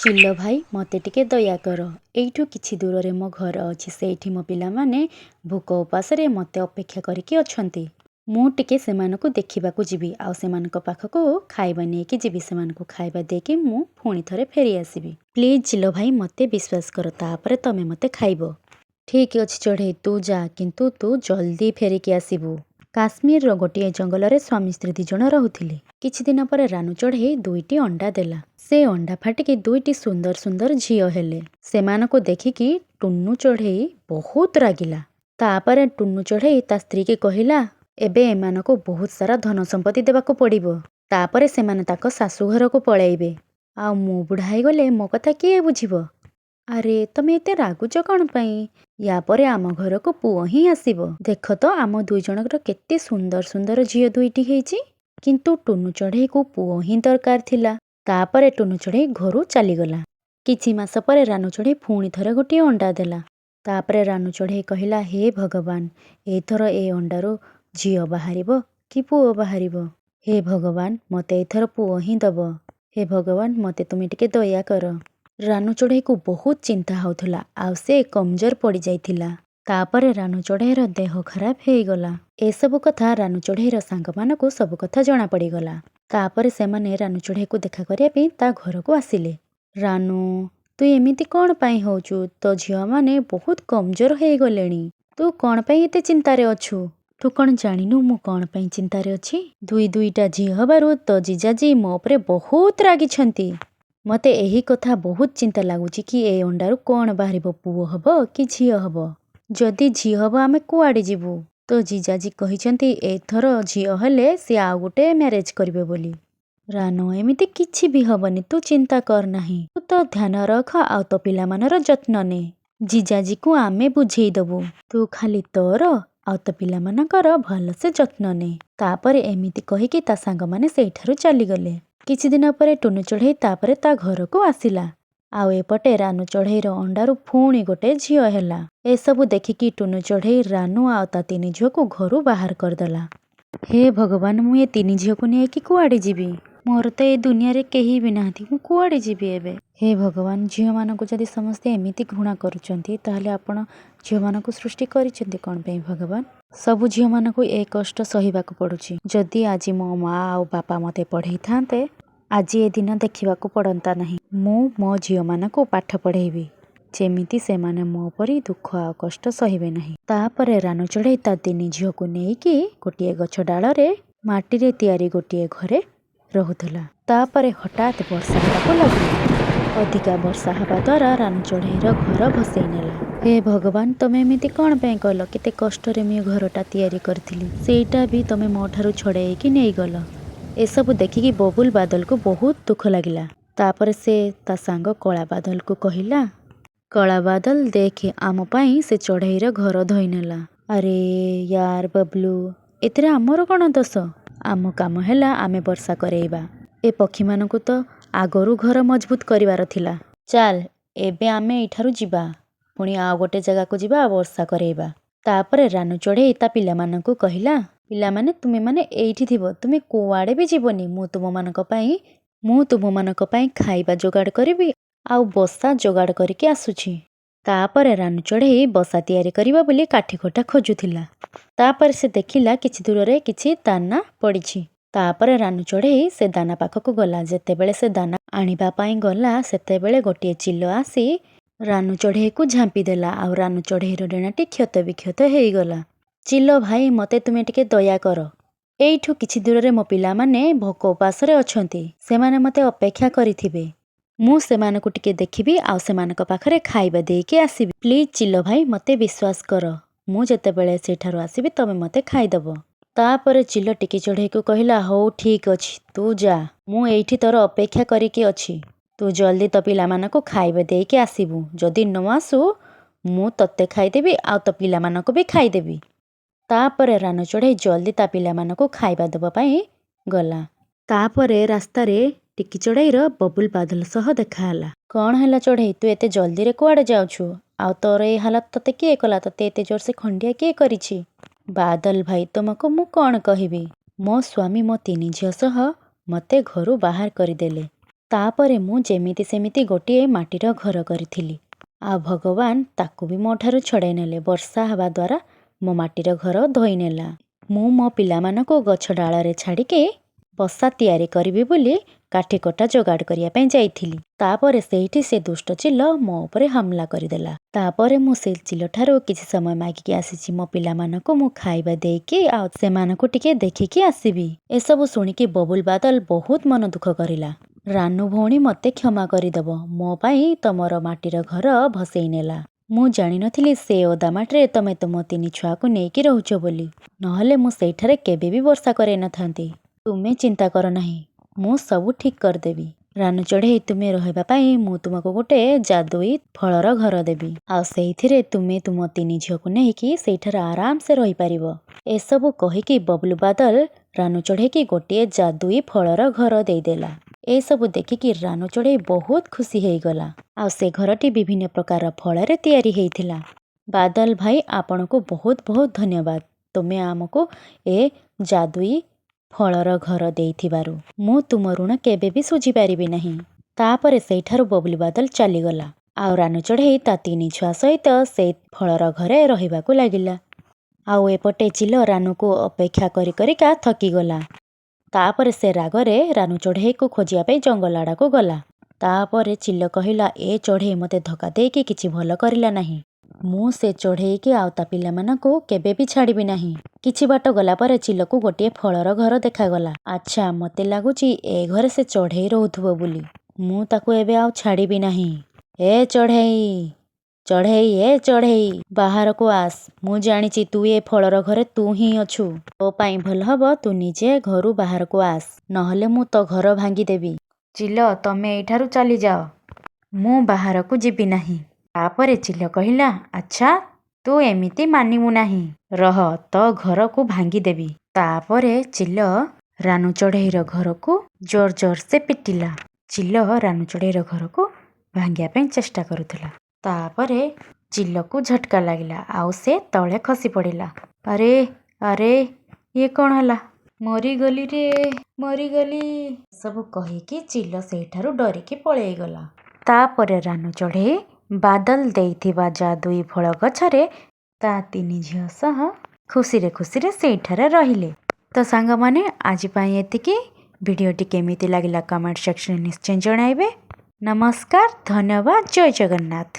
ଚିଲ ଭାଇ ମୋତେ ଟିକେ ଦୟା କର। ଏଇଠୁ କିଛି ଦୂରରେ ମୋ ଘର ଅଛି। ସେଇଠି ମୋ ପିଲାମାନେ ଭୋକ ଉପାସରେ ମୋତେ ଅପେକ୍ଷା କରିକି ଅଛନ୍ତି। ମୁଁ ଟିକେ ସେମାନଙ୍କୁ ଦେଖିବାକୁ ଯିବି ଆଉ ସେମାନଙ୍କ ପାଖକୁ ଖାଇବା ନେଇକି ଯିବି। ସେମାନଙ୍କୁ ଖାଇବା ଦେଇକି ମୁଁ ପୁଣି ଥରେ ଫେରି ଆସିବି। ପ୍ଲିଜ୍ ଚିଲ ଭାଇ ମୋତେ ବିଶ୍ୱାସ କର, ତାପରେ ତମେ ମୋତେ ଖାଇବ। ଠିକ୍ ଅଛି ଚଢ଼େଇ, ତୁ ଯା, କିନ୍ତୁ ତୁ ଜଲ୍ଦି ଫେରିକି ଆସିବୁ। କାଶ୍ମୀରର ଗୋଟିଏ ଜଙ୍ଗଲରେ ସ୍ୱାମୀ ସ୍ତ୍ରୀ 2 ଜଣ ରହୁଥିଲେ। କିଛି ଦିନ ପରେ ରାନୁ ଚଢ଼େଇ 2ଟି ଅଣ୍ଡା ଦେଲା। ସେ ଅଣ୍ଡା ଫାଟିକି 2ଟି ସୁନ୍ଦର ସୁନ୍ଦର ଝିଅ ହେଲେ। ସେମାନଙ୍କୁ ଦେଖିକି ଟୁନୁ ଚଢ଼େଇ ବହୁତ ରାଗିଲା। ତାପରେ ଟୁନୁ ଚଢ଼େଇ ତା ସ୍ତ୍ରୀକି କହିଲା, ଏବେ ଏମାନଙ୍କୁ ବହୁତ ସାରା ଧନ ସମ୍ପତ୍ତି ଦେବାକୁ ପଡ଼ିବ। ତାପରେ ସେମାନେ ତାଙ୍କ ଶାଶୁ ଘରକୁ ପଳେଇବେ। ଆଉ ମୁଁ ବୁଢ଼ା ହେଇଗଲେ ମୋ କଥା କିଏ ବୁଝିବ? ଆରେ ତମେ ଏତେ ରାଗୁଛ କ'ଣ ପାଇଁ? ୟା ପରେ ଆମ ଘରକୁ ପୁଅ ହିଁ ଆସିବ। ଦେଖ ତ ଆମ 2 ଜଣଙ୍କର କେତେ ସୁନ୍ଦର ସୁନ୍ଦର ଝିଅ 2ଟି ହେଇଛି। କିନ୍ତୁ ଟୁନୁ ଚଢ଼େଇକୁ ପୁଅ ହିଁ ଦରକାର ଥିଲା। ତାପରେ ଟୁନୁ ଚଢ଼େଇ ଘରୁ ଚାଲିଗଲା। କିଛି ମାସ ପରେ ରାନୁ ଚଢ଼େଇ ପୁଣି ଥରେ ଗୋଟିଏ ଅଣ୍ଡା ଦେଲା। ତାପରେ ରାନୁ ଚଢ଼େଇ କହିଲା, ହେ ଭଗବାନ, ଏଇଥର ଏ ଅଣ୍ଡାରୁ ଝିଅ ବାହାରିବ କି ପୁଅ ବାହାରିବ? ହେ ଭଗବାନ, ମୋତେ ଏଇଥର ପୁଅ ହିଁ ଦବ। ହେ ଭଗବାନ, ମୋତେ ତୁମେ ଟିକେ ଦୟା କର। ରାନୁ ଚଢ଼େଇକୁ ବହୁତ ଚିନ୍ତା ହେଉଥିଲା ଆଉ ସେ କମଜୋର ପଡ଼ିଯାଇଥିଲା। ତାପରେ ରାନୁ ଚଢ଼େଇର ଦେହ ଖରାପ ହେଇଗଲା। ଏସବୁ କଥା ରାନୁ ଚଢ଼େଇର ସାଙ୍ଗମାନଙ୍କୁ ସବୁ କଥା ଜଣାପଡ଼ିଗଲା। ତାପରେ ସେମାନେ ରାନୁ ଚଢ଼େଇକୁ ଦେଖା କରିବା ପାଇଁ ତା ଘରକୁ ଆସିଲେ। ରାନୁ, ତୁ ଏମିତି କ'ଣ ପାଇଁ ହଉଛୁ? ତୋ ଝିଅମାନେ ବହୁତ କମଜୋର ହେଇଗଲେଣି। ତୁ କ'ଣ ପାଇଁ ଏତେ ଚିନ୍ତାରେ ଅଛୁ? ତୁ କ'ଣ ଜାଣିନୁ ମୁଁ କ'ଣ ପାଇଁ ଚିନ୍ତାରେ ଅଛି? 2ଟା ଝିଅ ହେବାରୁ ତୋ ଜିଜାଜୀ ମୋ ଉପରେ ବହୁତ ରାଗିଛନ୍ତି। ମୋତେ ଏହି କଥା ବହୁତ ଚିନ୍ତା ଲାଗୁଛି କି ଏ ଅଣ୍ଡାରୁ କ'ଣ ବାହାରିବ, ପୁଅ ହବ କି ଝିଅ ହବ? ଯଦି ଝିଅ ହବ ଆମେ କୁଆଡ଼େ ଯିବୁ? ତୋ ଜିଜାଜୀ କହିଛନ୍ତି ଏଥର ଝିଅ ହେଲେ ସେ ଆଉ ଗୋଟେ ମ୍ୟାରେଜ କରିବେ ବୋଲି। ରାନୁ, ଏମିତି କିଛି ବି ହବନି, ତୁ ଚିନ୍ତା କର ନାହିଁ। ତୁ ତ ଧ୍ୟାନ ରଖ ଆଉ ତୋ ପିଲାମାନର ଯତ୍ନ ନେ। ଜିଜାଜୀକୁ ଆମେ ବୁଝେଇଦବୁ। ତୁ ଖାଲି ତୋର ଆଉ ତୋ ପିଲାମାନଙ୍କର ଭଲସେ ଯତ୍ନ ନେ। ତାପରେ ଏମିତି କହିକି ତା ସାଙ୍ଗମାନେ ସେଇଠାରୁ ଚାଲିଗଲେ। କିଛି ଦିନ ପରେ ଟୁନୁ ଚଢ଼େଇ ତାପରେ ତା ଘରକୁ ଆସିଲା। ଆଉ ଏପଟେ ରାନୁ ଚଢ଼େଇର ଅଣ୍ଡାରୁ ପୁଣି ଗୋଟେ ଝିଅ ହେଲା। ଏସବୁ ଦେଖିକି ଟୁନୁ ଚଢ଼େଇ ରାନୁ ଆଉ ତା 3 ଝିଅକୁ ଘରୁ ବାହାର କରିଦେଲା। ହେ ଭଗବାନ, ମୁଁ ଏ 3 ଝିଅକୁ ନେଇକି କୁଆଡ଼େ ଯିବି? ମୋର ତ ଏ ଦୁନିଆରେ କେହି ବି ନାହାନ୍ତି, ମୁଁ କୁଆଡ଼େ ଯିବି ଏବେ? ହେ ଭଗବାନ, ଝିଅମାନଙ୍କୁ ଯଦି ସମସ୍ତେ ଏମିତି ଘୃଣା କରୁଛନ୍ତି, ତାହେଲେ ଆପଣ ଝିଅମାନଙ୍କୁ ସୃଷ୍ଟି କରିଛନ୍ତି କ'ଣ ପାଇଁ ଭଗବାନ? ସବୁ ଝିଅମାନଙ୍କୁ ଏ କଷ୍ଟ ସହିବାକୁ ପଡ଼ୁଛି। ଯଦି ଆଜି ମୋ ମା ଆଉ ବାପା ମୋତେ ପଢ଼େଇଥାନ୍ତେ, ଆଜି ଏ ଦିନ ଦେଖିବାକୁ ପଡ଼ନ୍ତା ନାହିଁ। ମୁଁ ମୋ ଝିଅମାନଙ୍କୁ ପାଠ ପଢ଼େଇବି, ଯେମିତି ସେମାନେ ମୋ ପରି ଦୁଃଖ ଆଉ କଷ୍ଟ ସହିବେ ନାହିଁ। ତାପରେ ରାନୁ ଚଢ଼େଇ ତା 3 ଝିଅକୁ ନେଇକି ଗୋଟିଏ ଗଛ ଡାଳରେ ମାଟିରେ ତିଆରି ଗୋଟିଏ ଘରେ ରହୁଥିଲା। ତାପରେ ହଠାତ୍ ବର୍ଷା ହେବାକୁ ଲାଗିଲା। ଅଧିକା ବର୍ଷା ହେବା ଦ୍ୱାରା ରାନୁ ଚଢ଼େଇର ଘର ଭସେଇ ନେଲା। ହେ ଭଗବାନ, ତମେ ଏମିତି କ'ଣ ପାଇଁ କଲ? କେତେ କଷ୍ଟରେ ମୁଁ ଏ ଘରଟା ତିଆରି କରିଥିଲି, ସେଇଟା ବି ତମେ ମୋ ଠାରୁ ଛଡ଼େଇକି ନେଇଗଲ। ଏସବୁ ଦେଖିକି ବବୁଲ ବାଦଲକୁ ବହୁତ ଦୁଃଖ ଲାଗିଲା। ତାପରେ ସେ ତା ସାଙ୍ଗ କଳା ବାଦଲକୁ କହିଲା, କଳା ବାଦଲ ଦେଖ, ଆମ ପାଇଁ ସେ ଚଢ଼େଇର ଘର ଧୋଇ ନେଲା। ଆରେ ୟାର ବବଲୁ, ଏଥିରେ ଆମର କ'ଣ ଦୋଷ? ଆମ କାମ ହେଲା ଆମେ ବର୍ଷା କରେଇବା। ଏ ପକ୍ଷୀମାନଙ୍କୁ ତ ଆଗରୁ ଘର ମଜବୁତ କରିବାର ଥିଲା। ଚାଲ ଏବେ ଆମେ ଏଇଠାରୁ ଯିବା, ପୁଣି ଆଉ ଗୋଟେ ଜାଗାକୁ ଯିବା ବର୍ଷା କରେଇବା। ତାପରେ ରାନୁ ଚଢ଼େଇ ତା ପିଲାମାନଙ୍କୁ କହିଲା, ପିଲାମାନେ ତୁମେମାନେ ଏଇଠି ଥିବ, ତୁମେ କୁଆଡ଼େ ବି ଯିବନି। ମୁଁ ତୁମମାନଙ୍କ ପାଇଁ ଖାଇବା ଯୋଗାଡ଼ କରିବି ଆଉ ବସା ଯୋଗାଡ଼ କରିକି ଆସୁଛି। ତାପରେ ରାନୁ ଚଢ଼େଇ ବସା ତିଆରି କରିବା ବୋଲି କାଠି ଖଟା ଖୋଜୁଥିଲା। ତାପରେ ସେ ଦେଖିଲା କିଛି ଦୂରରେ କିଛି ଦାନା ପଡ଼ିଛି। ତାପରେ ରାନୁ ଚଢ଼େଇ ସେ ଦାନା ପାଖକୁ ଗଲା। ଯେତେବେଳେ ସେ ଦାନା ଆଣିବା ପାଇଁ ଗଲା, ସେତେବେଳେ ଗୋଟିଏ ଚିଲ ଆସି ରାନୁ ଚଢ଼େଇକୁ ଝାମ୍ପି ଦେଲା ଆଉ ରାନୁ ଚଢ଼େଇର ଡେଣାଟି କ୍ଷତ ବିକ୍ଷତ ହେଇଗଲା। ଚିଲ ଭାଇ, ମୋତେ ତୁମେ ଟିକେ ଦୟା କର। ଏଇଠୁ କିଛି ଦୂରରେ ମୋ ପିଲାମାନେ ଭୋକ ଉପାସରେ ଅଛନ୍ତି। ସେମାନେ ମୋତେ ଅପେକ୍ଷା କରିଥିବେ। ମୁଁ ସେମାନଙ୍କୁ ଟିକେ ଦେଖିବି ଆଉ ସେମାନଙ୍କ ପାଖରେ ଖାଇବା ଦେଇକି ଆସିବି। ପ୍ଲିଜ୍ ଚିଲ ଭାଇ, ମୋତେ ବିଶ୍ୱାସ କର। ମୁଁ ଯେତେବେଳେ ସେଠାରୁ ଆସିବି ତମେ ମୋତେ ଖାଇଦେବ। ତାପରେ ଚିଲ ଟିକି ଚଢ଼େଇକୁ କହିଲା, ହଉ ଠିକ୍ ଅଛି, ତୁ ଯା, ମୁଁ ଏଇଠି ତୋର ଅପେକ୍ଷା କରିକି ଅଛି। ତୁ ଜଲ୍ଦି ତୋ ପିଲାମାନଙ୍କୁ ଖାଇବା ଦେଇକି ଆସିବୁ। ଯଦି ନ ଆସୁ, ମୁଁ ତୋତେ ଖାଇଦେବି ଆଉ ତୋ ପିଲାମାନଙ୍କୁ ବି ଖାଇଦେବି। ତାପରେ ରାନୁ ଚଢ଼େଇ ଜଲ୍ଦି ତା ପିଲାମାନଙ୍କୁ ଖାଇବା ଦେବା ପାଇଁ ଗଲା। ତାପରେ ରାସ୍ତାରେ ଟିକି ଚଢ଼େଇର ବବୁଲ ବାଦଲ ସହ ଦେଖା ହେଲା। କ'ଣ ହେଲା ଚଢ଼େଇ, ତୁ ଏତେ ଜଲ୍ଦିରେ କୁଆଡ଼େ ଯାଉଛୁ? ଆଉ ତୋର ଏ ହାଲତ ତୋତେ କିଏ କଲା? ତୋତେ ଏତେ ଜୋରସେ ଖଣ୍ଡିଆ କିଏ କରିଛି? ବାଦଲ ଭାଇ, ତୁମକୁ ମୁଁ କ'ଣ କହିବି? ମୋ ସ୍ୱାମୀ ମୋ 3 ଝିଅ ସହ ମୋତେ ଘରୁ ବାହାର କରିଦେଲେ। ତାପରେ ମୁଁ ଯେମିତି ସେମିତି ଗୋଟିଏ ମାଟିର ଘର କରିଥିଲି। ଆଉ ଭଗବାନ ତାକୁ ବି ମୋ ଠାରୁ ଛଡ଼ାଇ ନେଲେ। ବର୍ଷା ହେବା ଦ୍ୱାରା ମୋ ମାଟିର ଘର ଧୋଇ ନେଲା। ମୁଁ ମୋ ପିଲାମାନଙ୍କୁ ଗଛ ଡାଳରେ ଛାଡ଼ିକି ବସା ତିଆରି କରିବି ବୋଲି କାଠି କଟା ଯୋଗାଡ଼ କରିବା ପାଇଁ ଯାଇଥିଲି। ତାପରେ ସେଇଠି ସେ ଦୁଷ୍ଟ ଚିଲ ମୋ ଉପରେ ହାମଲା କରିଦେଲା। ତାପରେ ମୁଁ ସେ ଚିଲଠାରୁ କିଛି ସମୟ ମାଗିକି ଆସିଛି ମୋ ପିଲାମାନଙ୍କୁ ମୁଁ ଖାଇବା ଦେଇକି ଆଉ ସେମାନଙ୍କୁ ଟିକେ ଦେଖିକି ଆସିବି। ଏସବୁ ଶୁଣିକି ବବୁଲ ବାଦଲ ବହୁତ ମନ ଦୁଃଖ କରିଲା। ରାନୁ ଭଉଣୀ ମୋତେ କ୍ଷମା କରିଦେବ, ମୋ ପାଇଁ ତମର ମାଟିର ଘର ଭସେଇ ନେଲା। ମୁଁ ଜାଣିନଥିଲି ସେ ଓଦା ମାଟିରେ ତମେ ତୁମ 3 ଛୁଆକୁ ନେଇକି ରହୁଛ ବୋଲି। ନହେଲେ ମୁଁ ସେଇଠାରେ କେବେ ବି ବର୍ଷା କରେଇ ନଥାନ୍ତି। ତୁମେ ଚିନ୍ତା କର ନାହିଁ, ମୁଁ ସବୁ ଠିକ୍ କରିଦେବି। ରାନୁ ଚଢ଼େଇ ତୁମେ ରହିବା ପାଇଁ ମୁଁ ତୁମକୁ ଗୋଟେ ଯାଦୁଇ ଫଳର ଘର ଦେବି। ଆଉ ସେଇଥିରେ ତୁମେ ତୁମ 3 ଝିଅକୁ ନେଇକି ସେଇଠାରେ ଆରାମସେ ରହିପାରିବ। ଏସବୁ କହିକି ବବୁଲ ବାଦଲ ରାନୁ ଚଢ଼େଇକି ଗୋଟିଏ ଯାଦୁଇ ଫଳର ଘର ଦେଇଦେଲା। ଏସବୁ ଦେଖିକି ରାନୁ ଚଢ଼େଇ ବହୁତ ଖୁସି ହେଇଗଲା। ଆଉ ସେ ଘରଟି ବିଭିନ୍ନ ପ୍ରକାର ଫଳରେ ତିଆରି ହେଇଥିଲା। ବାଦଲ ଭାଇ ଆପଣଙ୍କୁ ବହୁତ ବହୁତ ଧନ୍ୟବାଦ। ତୁମେ ଆମକୁ ଏ ଯାଦୁଇ ଫଳର ଘର ଦେଇଥିବାରୁ ମୁଁ ତୁମ ଋଣ କେବେ ବି ଶୁଝିପାରିବି ନାହିଁ। ତାପରେ ସେଇଠାରୁ ବବୁଲ ବାଦଲ ଚାଲିଗଲା। ଆଉ ରାନୁ ଚଢ଼େଇ ତା 3 ଛୁଆ ସହିତ ସେଇ ଫଳର ଘରେ ରହିବାକୁ ଲାଗିଲା। ଆଉ ଏପଟେ ଚିଲ ରାନୁକୁ ଅପେକ୍ଷା କରି କରିକା ଥକିଗଲା। ତାପରେ ସେ ରାଗରେ ରାନୁ ଚଢ଼େଇକୁ ଖୋଜିବା ପାଇଁ ଜଙ୍ଗଲ ଆଡ଼କୁ ଗଲା। ତାପରେ ଚିଲ କହିଲା, ଏ ଚଢ଼େଇ ମୋତେ ଧୋକା ଦେଇକି କିଛି ଭଲ କରିଲା ନାହିଁ। ମୁଁ ସେ ଚଢ଼େଇକି ଆଉ ତା ପିଲାମାନଙ୍କୁ କେବେ ବି ଛାଡ଼ିବି ନାହିଁ। କିଛି ବାଟ ଗଲା ପରେ ଚିଲକୁ ଗୋଟିଏ ଫଳର ଘର ଦେଖାଗଲା। ଆଚ୍ଛା, ମୋତେ ଲାଗୁଛି ଏ ଘରେ ସେ ଚଢ଼େଇ ରହୁଥିବ ବୋଲି। ମୁଁ ତାକୁ ଏବେ ଆଉ ଛାଡ଼ିବି ନାହିଁ। ଏ ଚଢ଼େଇ, ଚଢ଼େଇ, ଏ ଚଢ଼େଇ ବାହାରକୁ ଆସ। ମୁଁ ଜାଣିଛି ତୁ ଏ ଫଳର ଘରେ ତୁ ହିଁ ଅଛୁ। ତୋ ପାଇଁ ଭଲ ହବ ତୁ ନିଜେ ଘରୁ ବାହାରକୁ ଆସ, ନହେଲେ ମୁଁ ତୋ ଘର ଭାଙ୍ଗିଦେବି। ଚିଲ, ତମେ ଏଇଠାରୁ ଚାଲିଯାଅ, ମୁଁ ବାହାରକୁ ଯିବି ନାହିଁ। ତାପରେ ଚିଲ କହିଲା, ଆଚ୍ଛା, ତୁ ଏମିତି ମାନିବୁ ନାହିଁ, ରହ ତୋ ଘରକୁ ଭାଙ୍ଗିଦେବି। ତାପରେ ଚିଲ ରାନୁ ଚଢ଼େଇର ଘରକୁ ଜୋର ଜୋରସେ ପିଟିଲା। ଚିଲ ରାନୁ ଚଢ଼େଇର ଘରକୁ ଭାଙ୍ଗିବା ପାଇଁ ଚେଷ୍ଟା କରୁଥିଲା। ତାପରେ ଚିଲକୁ ଝଟକା ଲାଗିଲା ଆଉ ସେ ତଳେ ଖସି ପଡ଼ିଲା। ଆରେ ଆରେ, ଇଏ କ'ଣ ହେଲା? ମରିଗଲି ରେ, ମରିଗଲି। ସବୁ କହିକି ଚିଲ ସେଇଠାରୁ ଡରିକି ପଳେଇଗଲା। ତାପରେ ରାନୁ ଚଢ଼େଇ ବାଦଲ ଦେଇଥିବା ଯାଦୁଇ ଫଳ ଗଛରେ ତା 3 ଝିଅ ସହ ଖୁସିରେ ଖୁସିରେ ସେଇଠାରେ ରହିଲେ। ତ ସାଙ୍ଗମାନେ, ଆଜି ପାଇଁ ଏତିକି। ଭିଡ଼ିଓଟି କେମିତି ଲାଗିଲା କମେଣ୍ଟ ସେକ୍ସନରେ ନିଶ୍ଚୟ ଜଣାଇବେ। ନମସ୍କାର, ଧନ୍ୟବାଦ, ଜୟ ଜଗନ୍ନାଥ।